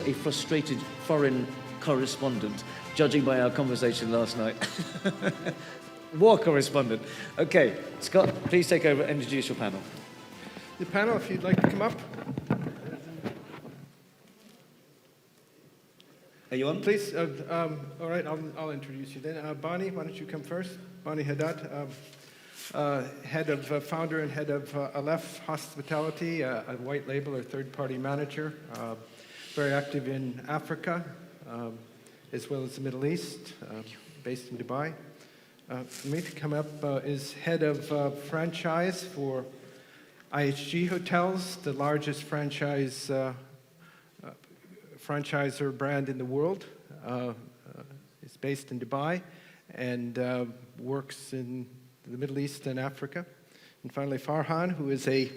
a frustrated foreign correspondent, judging by our conversation last night. War correspondent. Okay, Scott, please take over and introduce your panel. The panel, if you'd like to come up. Are you on? Please, all right, I'll introduce you then. Bani, why don't you come first? Bani Haddad, founder and head of Aleph Hospitality, a white label or third-party manager, very active in Africa, as well as the Middle East, based in Dubai. Amith, come up, is head of franchise for IHG Hotels, the largest franchisor brand in the world. It's based in Dubai and works in the Middle East and Africa. And finally, Farhan, who is a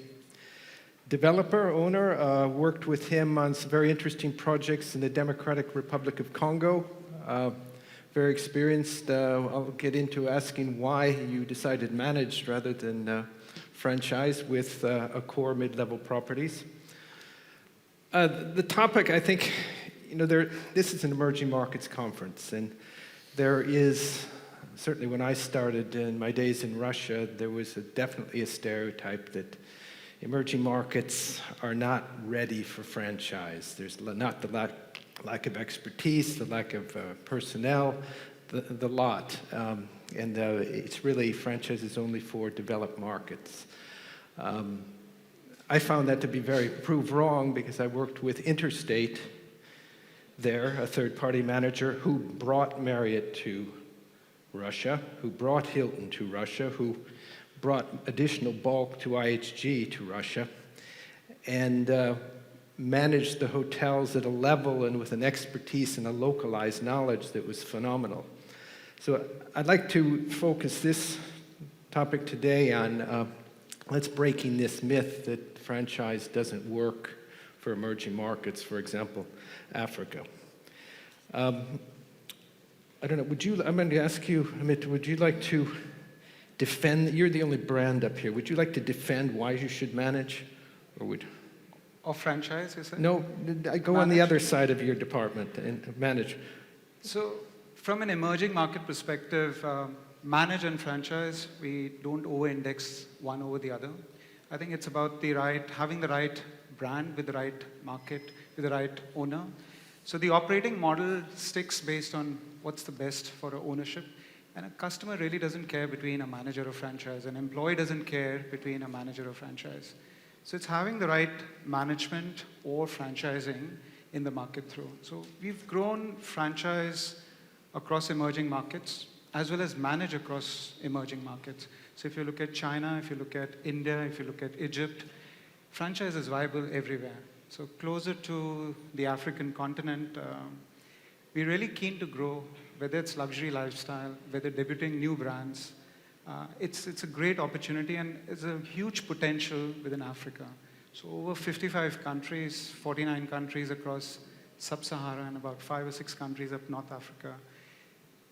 developer, owner, worked with him on some very interesting projects in the Democratic Republic of Congo. Very experienced. I'll get into asking why you decided managed rather than franchise with Accor mid-level properties. The topic, I think, this is an emerging markets conference, and there is, certainly when I started in my days in Russia, there was definitely a stereotype that emerging markets are not ready for franchise. There's not the lack of expertise, the lack of personnel, the lot. It's really franchises only for developed markets. I found that to be proved wrong because I worked with Interstate there, a third-party manager who brought Marriott to Russia, who brought Hilton to Russia, who brought additional bulk to IHG to Russia, and managed the hotels at a level and with an expertise and a localized knowledge that was phenomenal. So I'd like to focus this topic today on let's breaking this myth that franchise doesn't work for emerging markets, for example, Africa. I don't know, I'm going to ask you, Amith, would you like to defend, you're the only brand up here, would you like to defend why you should manage? Or would... Of franchise, you said? No, I go on the other side of your department and manage. So, from an emerging market perspective, manage and franchise, we don't over-index one over the other. I think it's about having the right brand with the right market, with the right owner. So the operating model sticks based on what's the best for ownership. And a customer really doesn't care between a manager or franchise. An employee doesn't care between a manager or franchise. So it's having the right management or franchising in the market through. So we've grown franchise across emerging markets as well as manage across emerging markets. So if you look at China, if you look at India, if you look at Egypt, franchise is viable everywhere. So closer to the African continent, we're really keen to grow, whether it's luxury lifestyle, whether debuting new brands. It's a great opportunity and it's a huge potential within Africa. So over 55 countries, 49 countries across Sub-Sahara and about 5 or 6 countries up North Africa.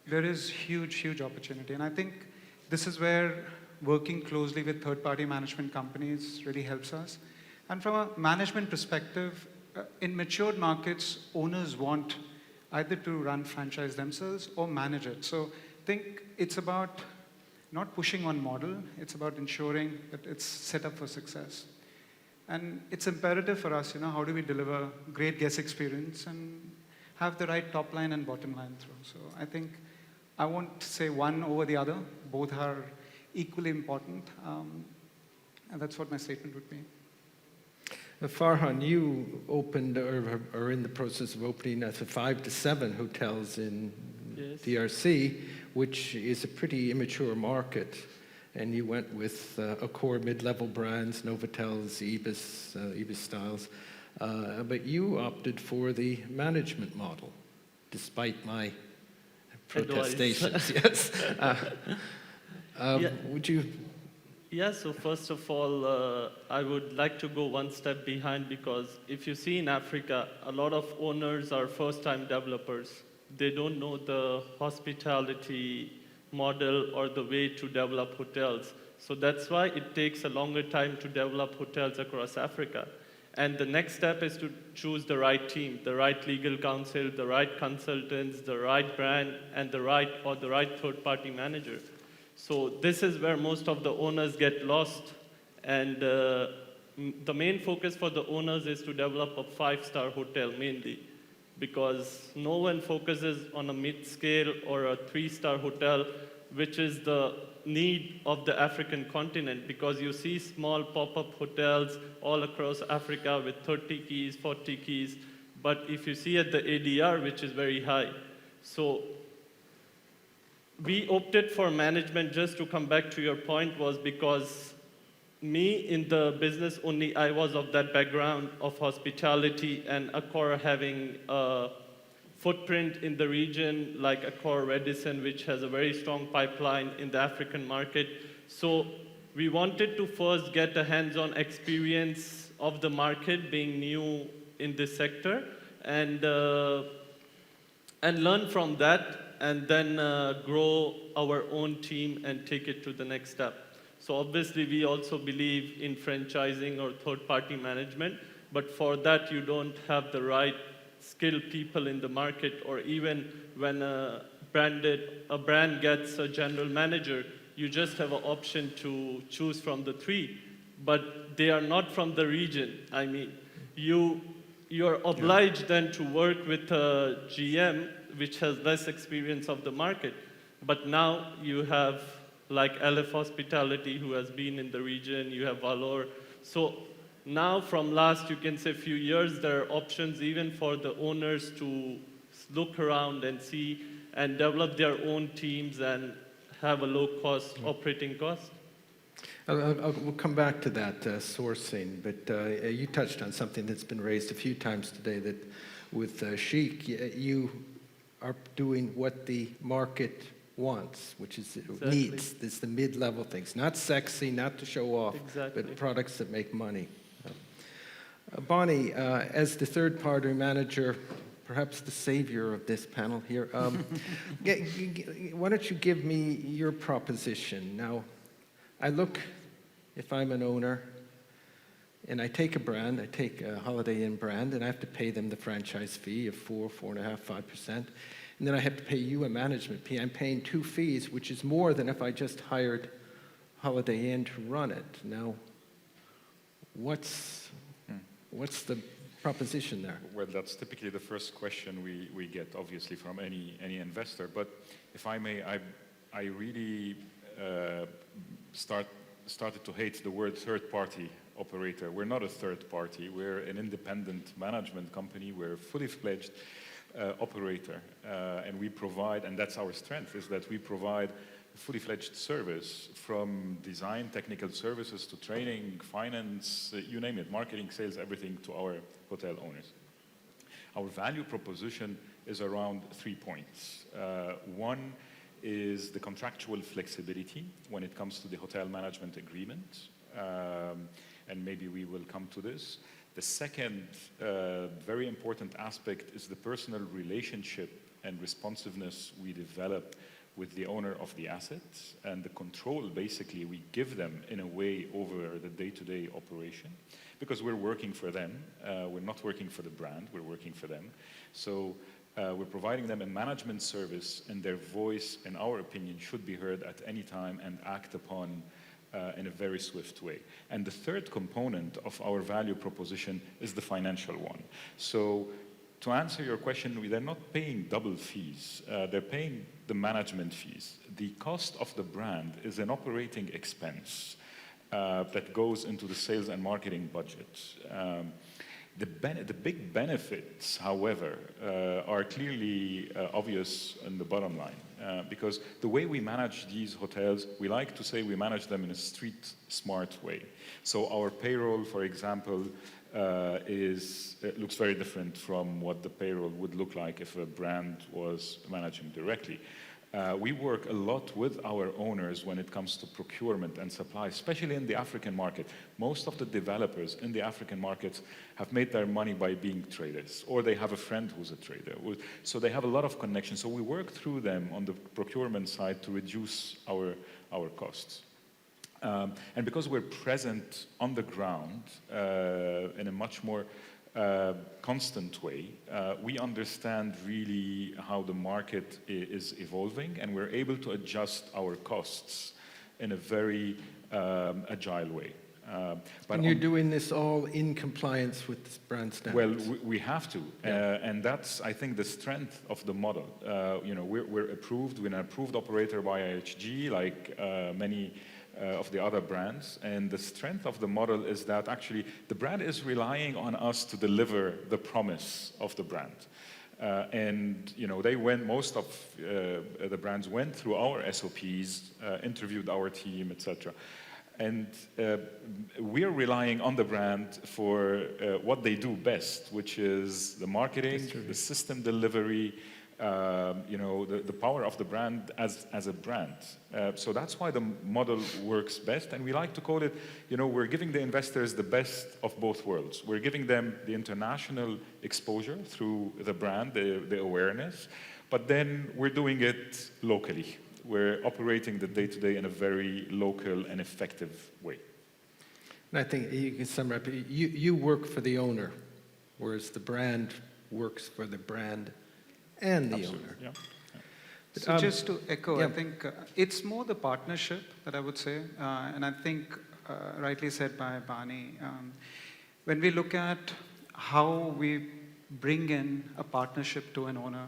There is huge opportunity. And I think this is where working closely with third-party management companies really helps us. And from a management perspective, in matured markets, owners want either to run franchise themselves or manage it. So I think it's about not pushing one model, it's about ensuring that it's set up for success. And it's imperative for us, how do we deliver great guest experience and have the right top line and bottom line through. So I think I won't say one over the other, both are equally important, and that's what my statement would be. Farhan, you opened or are in the process of opening 5 to 7 hotels in DRC, which is a pretty immature market. And you went with Accor mid-level brands, Novotels, Ibis Styles. But you opted for the management model, despite my protestations. Yes. Would you... Yeah, so first of all, I would like to go one step behind because if you see in Africa, a lot of owners are first-time developers. They don't know the hospitality model or the way to develop hotels. So that's why it takes a longer time to develop hotels across Africa. And the next step is to choose the right team, the right legal counsel, the right consultants, the right brand, and the right third-party manager. So this is where most of the owners get lost. And the main focus for the owners is to develop a 5-star hotel mainly, because no one focuses on a mid-scale or a 3-star hotel, which is the need of the African continent, because you see small pop-up hotels all across Africa with 30 keys, 40 keys, but if you see at the ADR, which is very high. So we opted for management, just to come back to your point, was because me in the business only, I was of that background of hospitality, and Accor having a footprint in the region like Accor Radisson, which has a very strong pipeline in the African market. So we wanted to first get a hands-on experience of the market, being new in this sector, and learn from that, and then grow our own team and take it to the next step. So obviously, we also believe in franchising or third-party management, but for that, you don't have the right skilled people in the market, or even when a brand gets a general manager, you just have an option to choose from the 3, but they are not from the region. I mean, you're obliged then to work with a GM, which has less experience of the market. But now you have like Aleph Hospitality, who has been in the region, you have Valor. So now from last, you can say, few years, there are options even for the owners to look around and see and develop their own teams and have a low-cost operating cost. We'll come back to that sourcing, but you touched on something that's been raised a few times today, that with Chic, you are doing what the market wants, which is needs. It's the mid-level things, not sexy, not to show off, but products that make money. Bani, as the third-party manager, perhaps the savior of this panel here, why don't you give me your proposition? Now, I look, if I'm an owner, and I take a brand, I take a Holiday Inn brand, and I have to pay them the franchise fee of 4.5%, 5%, and then I have to pay you a management fee. I'm paying 2 fees, which is more than if I just hired Holiday Inn to run it. Now, what's the proposition there? Well, that's typically the first question we get, obviously, from any investor. But if I may, I really started to hate the word third-party operator. We're not a third party. We're an independent management company. We're a fully fledged operator. And we provide, and that's our strength, is that we provide fully fledged service, from design, technical services, to training, finance, you name it, marketing, sales, everything, to our hotel owners. Our value proposition is around 3 points. One is the contractual flexibility when it comes to the hotel management agreement, and maybe we will come to this. The second very important aspect is the personal relationship and responsiveness we develop with the owner of the assets, and the control basically we give them in a way over the day-to-day operation, because we're working for them. We're not working for the brand, we're working for them. So we're providing them a management service, and their voice, in our opinion, should be heard at any time and act upon in a very swift way. And the third component of our value proposition is the financial one. So to answer your question, they're not paying double fees. They're paying the management fees. The cost of the brand is an operating expense that goes into the sales and marketing budget. The big benefits, however, are clearly obvious in the bottom line. Because the way we manage these hotels, we like to say we manage them in a street smart way. So our payroll, for example, looks very different from what the payroll would look like if a brand was managing directly. We work a lot with our owners when it comes to procurement and supply, especially in the African market. Most of the developers in the African markets have made their money by being traders, or they have a friend who's a trader. So they have a lot of connections. So we work through them on the procurement side to reduce our costs. And because we're present on the ground in a much more constant way, we understand really how the market is evolving, and we're able to adjust our costs in a very agile way. And you're doing this all in compliance with this brand standards? Well, we have to, and that's, I think, the strength of the model. We're approved, we're an approved operator by IHG, like many of the other brands, and the strength of the model is that actually the brand is relying on us to deliver the promise of the brand. And most of the brands went through our SOPs, interviewed our team, etc. And we're relying on the brand for what they do best, which is the marketing, the system delivery, the power of the brand as a brand. So that's why the model works best. And we like to call it, we're giving the investors the best of both worlds. We're giving them the international exposure through the brand, the awareness, but then we're doing it locally. We're operating the day-to-day in a very local and effective way. And I think you can sum it up. You work for the owner, whereas the brand works for the brand and the owner. Yeah. So just to echo, yeah. I think it's more the partnership that I would say, and I think rightly said by Bani, when we look at how we bring in a partnership to an owner,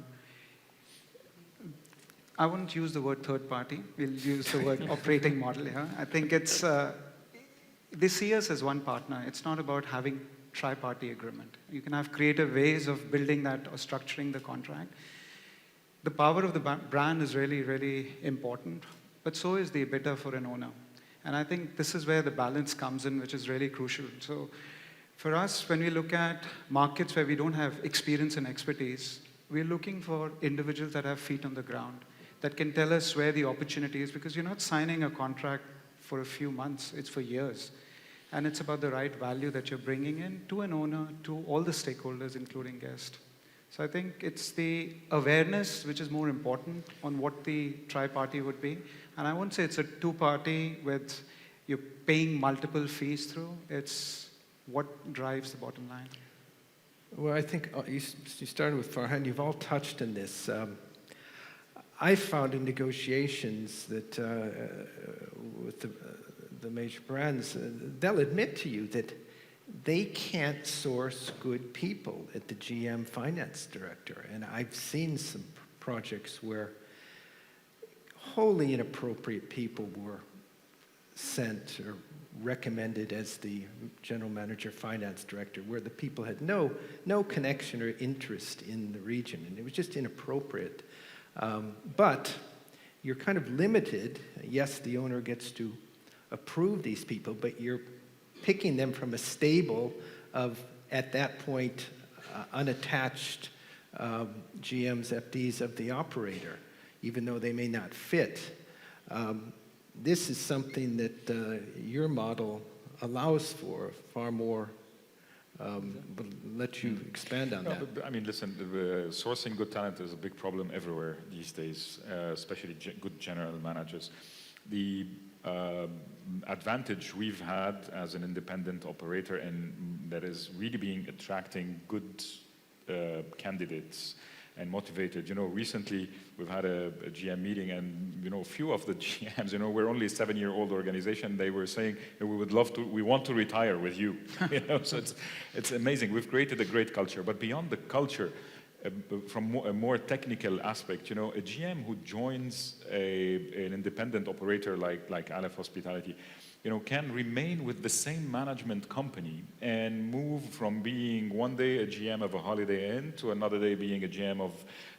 I wouldn't use the word third party, we'll use the word operating model here. I think it's, they see us as one partner. It's not about having tri-party agreement. You can have creative ways of building that or structuring the contract. The power of the brand is really, really important, but so is the EBITDA for an owner. And I think this is where the balance comes in, which is really crucial. So for us, when we look at markets where we don't have experience and expertise, we're looking for individuals that have feet on the ground, that can tell us where the opportunity is, because you're not signing a contract for a few months, it's for years. And it's about the right value that you're bringing in to an owner, to all the stakeholders, including guests. So I think it's the awareness which is more important on what the tri-party would be. And I wouldn't say it's a two-party with you're paying multiple fees through. It's what drives the bottom line. Well, I think you started with Farhan. You've all touched on this. I found in negotiations that with the major brands, they'll admit to you that they can't source good people at the GM finance director. And I've seen some projects where wholly inappropriate people were sent or recommended as the general manager finance director, where the people had no connection or interest in the region, and it was just inappropriate. But you're kind of limited. Yes, the owner gets to approve these people, but you're picking them from a stable of, at that point, unattached GMs, FDs of the operator, even though they may not fit. This is something that your model allows for far more. But let you expand on that. But, I mean, listen, sourcing good talent is a big problem everywhere these days, especially good general managers. The advantage we've had as an independent operator, and that is really attracting good candidates and motivated. Recently we've had a GM meeting, and a few of the GMs, we're only a 7-year-old organization. They were saying, we want to retire with you. So it's amazing. We've created a great culture, but beyond the culture, from a more technical aspect, a GM who joins an independent operator like Aleph Hospitality, can remain with the same management company and move from being one day a GM of a Holiday Inn to another day being a GM of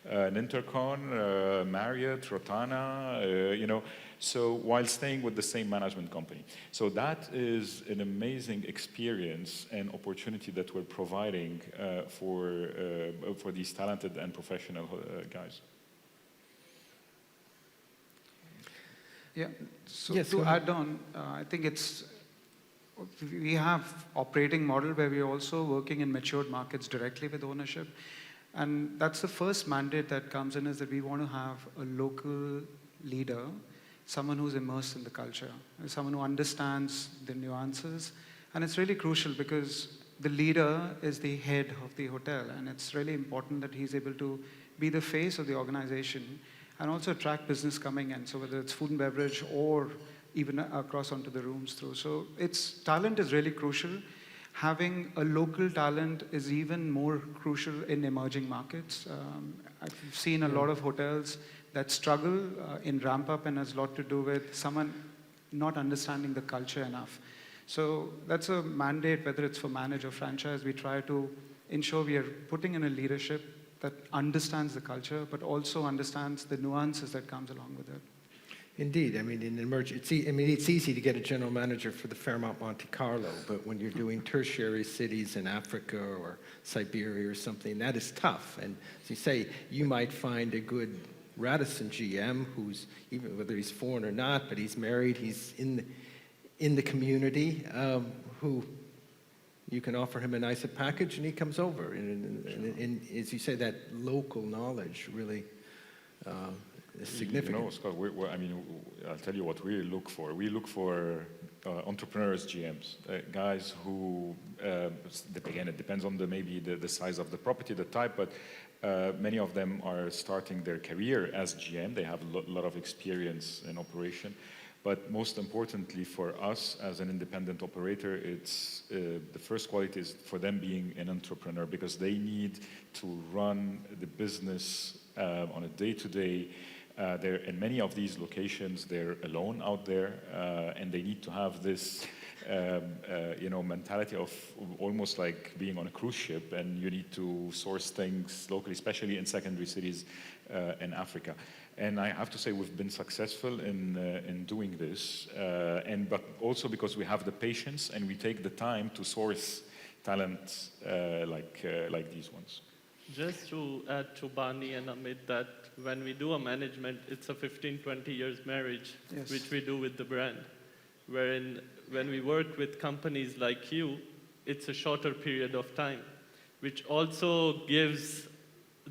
an Intercon, Marriott, Rotana, so while staying with the same management company. So that is an amazing experience and opportunity that we're providing for these talented and professional guys. Yeah, so yes, to add on, I think we have operating model where we're also working in matured markets directly with ownership. And that's the first mandate that comes in, is that we want to have a local leader someone who's immersed in the culture, someone who understands the nuances. And it's really crucial because the leader is the head of the hotel, and it's really important that he's able to be the face of the organization and also attract business coming in. So whether it's food and beverage or even across onto the rooms through. So talent is really crucial. Having a local talent is even more crucial in emerging markets. I've seen a lot of hotels that struggle in ramp up, and has a lot to do with someone not understanding the culture enough. So that's a mandate, whether it's for manage or franchise. We try to ensure we are putting in a leadership that understands the culture, but also understands the nuances that comes along with it. Indeed, I mean, it's easy to get a general manager for the Fairmont Monte Carlo, but when you're doing tertiary cities in Africa or Siberia or something, that is tough. And as you say, you might find a good Radisson GM who's, even whether he's foreign or not, but he's married, he's in the community, who you can offer him a nicer package and he comes over. And as you say, that local knowledge really is significant. You know, Scott, I'll tell you what we look for. We look for entrepreneurs, GMs, guys who, again, it depends on maybe the size of the property, the type, but many of them are starting their career as GM. They have a lot of experience in operation. But most importantly for us as an independent operator, it's the first quality is for them being an entrepreneur, because they need to run the business on a day-to-day. In many of these locations, they're alone out there, and they need to have this mentality of almost like being on a cruise ship, and you need to source things locally, especially in secondary cities in Africa. And I have to say we've been successful in doing this, but also because we have the patience and we take the time to source talent like these ones. Just to add to Bani and Amith, that when we do a management, it's a 15-20 years marriage, Yes. which we do with the brand. Wherein when we work with companies like you, it's a shorter period of time, which also gives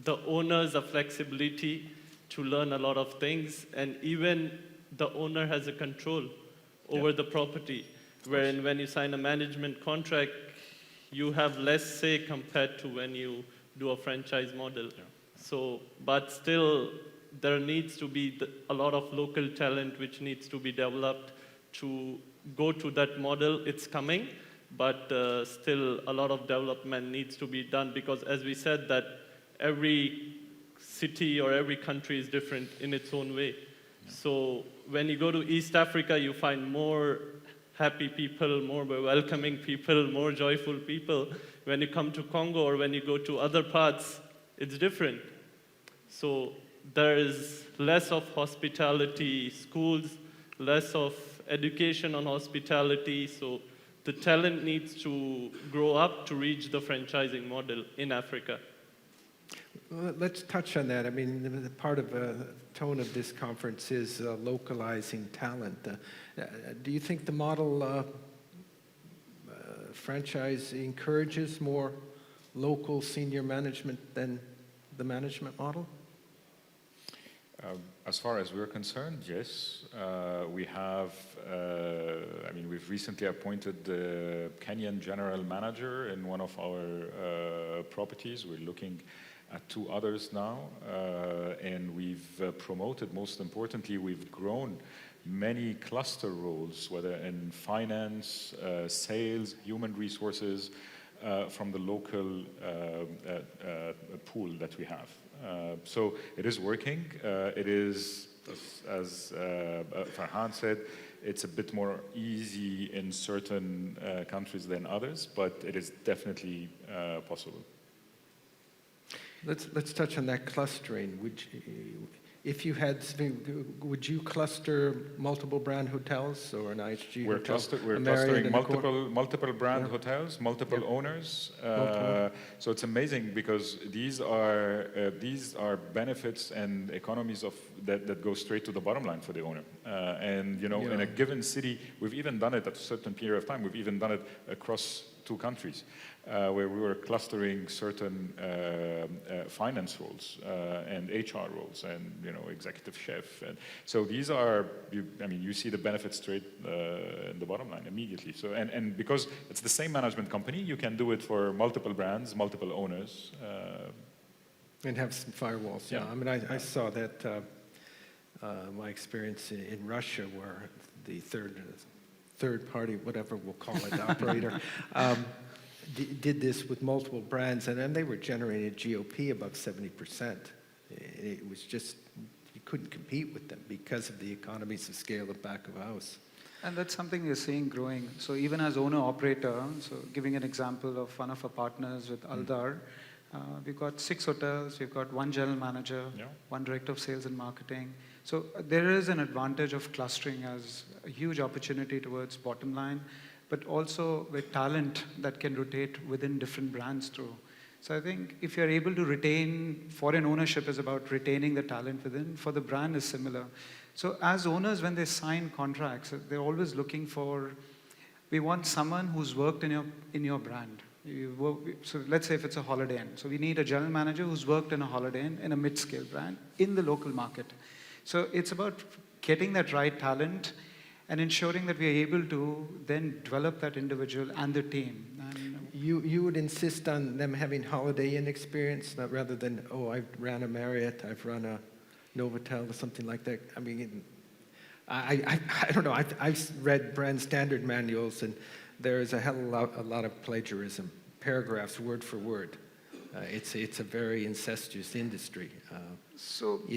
the owners a flexibility to learn a lot of things, and even the owner has a control over the property, wherein when you sign a management contract, you have less say compared to when you do a franchise model. Yeah. So, but still, there needs to be a lot of local talent which needs to be developed to go to that model. It's coming, but still a lot of development needs to be done, because as we said, that every city or every country is different in its own way. Yeah. So when you go to East Africa, you find more happy people, more welcoming people, more joyful people. When you come to Congo or when you go to other parts, it's different. So there is less of hospitality schools, less of education on hospitality. So the talent needs to grow up to reach the franchising model in Africa. Well, let's touch on that. I mean, the part of the tone of this conference is localizing talent. Do you think the model franchise encourages more local senior management than the management model? As far as we're concerned, yes. We have, we've recently appointed the Kenyan general manager in one of our properties. We're looking at 2 others now, and we've promoted, most importantly, we've grown many cluster roles, whether in finance, sales, human resources, from the local pool that we have. So it is working. It is, as Farhan said, it's a bit more easy in certain countries than others, but it is definitely possible. Let's touch on that clustering. Would you cluster multiple brand hotels or an IHG We're hotel? We're clustering multiple brand hotels, multiple owners. So it's amazing, because these are benefits and economies that go straight to the bottom line for the owner. In a given city, we've even done it at a certain period of time. We've even done it across 2 countries, where we were clustering certain finance roles and HR roles and executive chef. And so these are, you see the benefits straight in the bottom line immediately. So and because it's the same management company, you can do it for multiple brands, multiple owners. And have some firewalls. Yeah, I saw that. My experience in Russia, where the third party, whatever we'll call it, operator, did this with multiple brands, and then they were generating GOP above 70%. It was just, you couldn't compete with them because of the economies of scale of back of house. And that's something we're seeing growing. So even as owner-operator, so giving an example of one of our partners with Aldar, we've got 6 hotels, we've got 1 general manager, 1 director of sales and marketing. So there is an advantage of clustering as a huge opportunity towards bottom line, but also with talent that can rotate within different brands through. So I think if you're able to retain, foreign ownership is about retaining the talent within, for the brand is similar. So as owners, when they sign contracts, they're always looking for, we want someone who's worked in your brand. So let's say if it's a Holiday Inn. So we need a general manager who's worked in a Holiday Inn, in a mid-scale brand, in the local market. So it's about getting that right talent and ensuring that we are able to then develop that individual and the team. And you would insist on them having Holiday Inn experience, not rather than, I've ran a Marriott, I've run a Novotel or something like that. I don't know. I've read brand standard manuals, and there is a lot of plagiarism, paragraphs word for word. It's a very incestuous industry.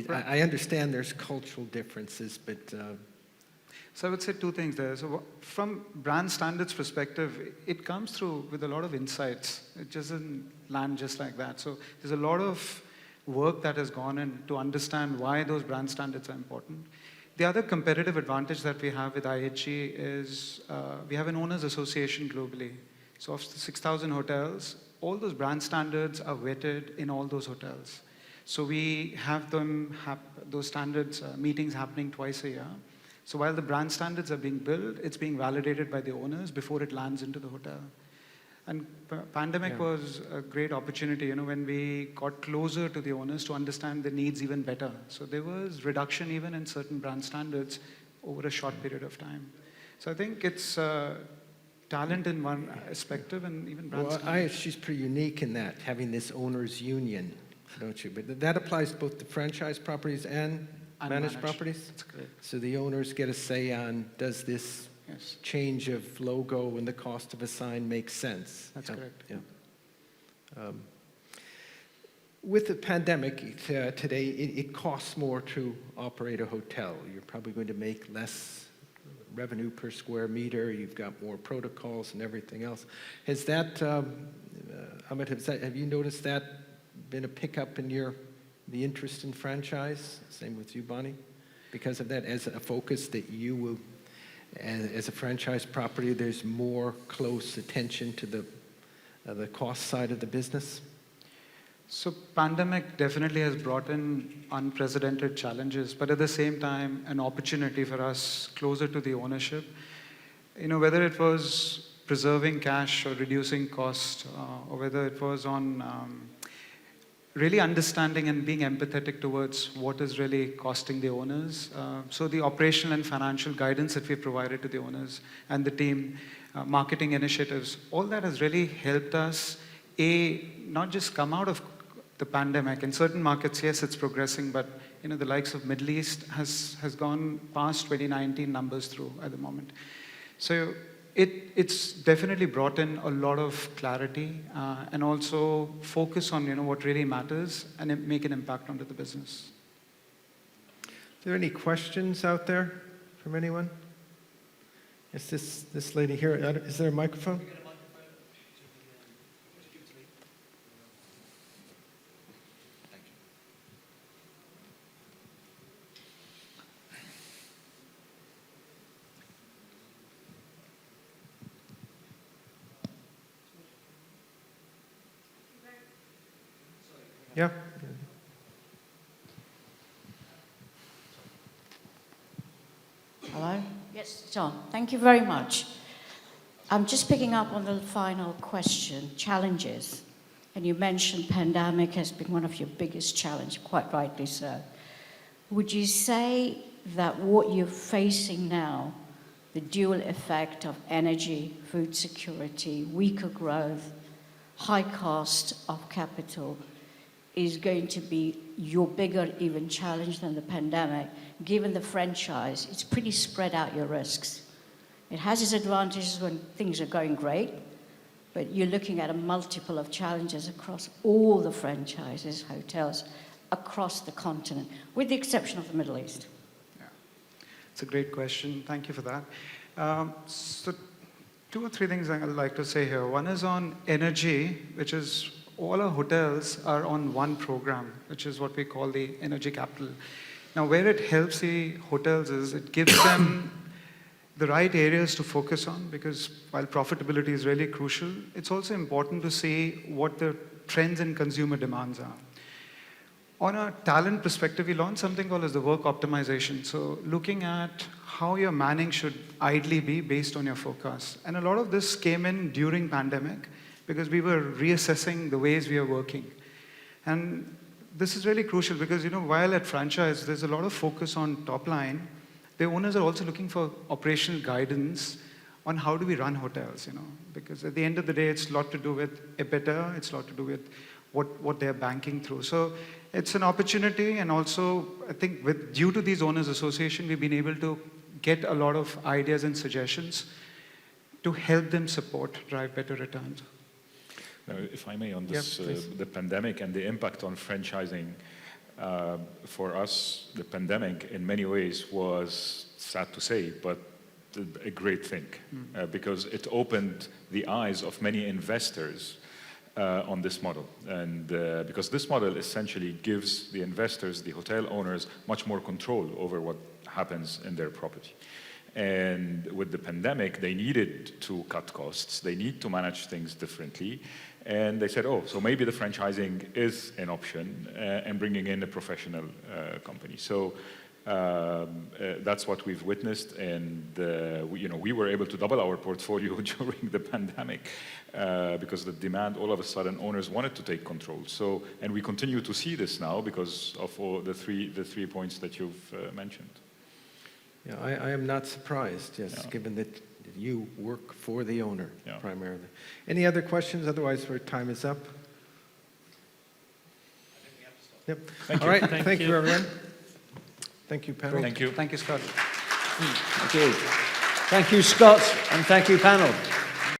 I understand there's cultural differences, but so I would say 2 things there. So from brand standards perspective, it comes through with a lot of insights. It doesn't land just like that. So there's a lot of work that has gone in to understand why those brand standards are important. The other competitive advantage that we have with IHG is we have an owners association globally. So of the 6,000 hotels, all those brand standards are vetted in all those hotels. So we have those standards meetings happening twice a year. So while the brand standards are being built, it's being validated by the owners before it lands into the hotel. And pandemic was a great opportunity, when we got closer to the owners to understand the needs even better. So there was reduction even in certain brand standards over a short period of time. So I think it's talent in one perspective and even brand standards. IHG is pretty unique in that, having this owners union, don't you? But that applies both to franchise properties and managed properties? That's correct. So the owners get a say on, does this change of logo and the cost of a sign make sense? That's correct. Yeah. With the pandemic today, it costs more to operate a hotel. You're probably going to make less revenue per square meter. You've got more protocols and everything else. Has that, Amith, have you noticed that been a pickup in the interest in franchise? Same with you, Bani? Because of that, as a focus that you will, as a franchise property, there's more close attention to the cost side of the business? So pandemic definitely has brought in unprecedented challenges, but at the same time, an opportunity for us closer to the ownership. Whether it was preserving cash or reducing cost, or whether it was on really understanding and being empathetic towards what is really costing the owners. So the operational and financial guidance that we provided to the owners and the team, marketing initiatives, all that has really helped us, not just come out of the pandemic. In certain markets, yes, it's progressing, but the likes of Middle East has gone past 2019 numbers through at the moment. So it's definitely brought in a lot of clarity and also focus on what really matters and make an impact onto the business. Are there any questions out there from anyone? Is this lady here? Is there a microphone? Yeah. Hello? Yes, John. Thank you very much. I'm just picking up on the final question, challenges. And you mentioned pandemic has been one of your biggest challenges, quite rightly so. Would you say that what you're facing now, the dual effect of energy, food security, weaker growth, high cost of capital, is going to be your bigger even challenge than the pandemic? Given the franchise, it's pretty spread out your risks. It has its advantages when things are going great, but you're looking at a multiple of challenges across all the franchises, hotels, across the continent, with the exception of the Middle East. Yeah. It's a great question. Thank you for that. So 2 or 3 things I'd like to say here. One is on energy, which is all our hotels are on one program, which is what we call the energy capital. Now, where it helps the hotels is it gives them the right areas to focus on, because while profitability is really crucial, it's also important to see what the trends in consumer demands are. On a talent perspective, we launched something called as the work optimization. So looking at how your manning should ideally be based on your forecast. And a lot of this came in during pandemic because we were reassessing the ways we are working. And this is really crucial because, while at franchise, there's a lot of focus on top line, the owners are also looking for operational guidance on how do we run hotels, because at the end of the day, it's a lot to do with EBITDA, it's a lot to do with what they're banking through. So it's an opportunity, and also I think due to these owners association, we've been able to get a lot of ideas and suggestions to help them drive better returns. Now, if I may, on this, Yeah, the pandemic and the impact on franchising, for us, the pandemic in many ways was, sad to say, but a great thing, because it opened the eyes of many investors on this model. And because this model essentially gives the investors, the hotel owners, much more control over what happens in their property. And with the pandemic, they needed to cut costs. They need to manage things differently. And they said, so maybe the franchising is an option, and bringing in a professional company. So that's what we've witnessed, and we were able to double our portfolio during the pandemic because the demand, all of a sudden, owners wanted to take control. So, and we continue to see this now because of all the three points that you've mentioned. Yeah, I am not surprised, yes, given that you work for the owner primarily. Any other questions? Otherwise, our time is up. Yep. All right. Thank you, everyone. Thank you, panel. Thank you. Thank you, Scott. Thank you. Thank you, Scott, and thank you, panel.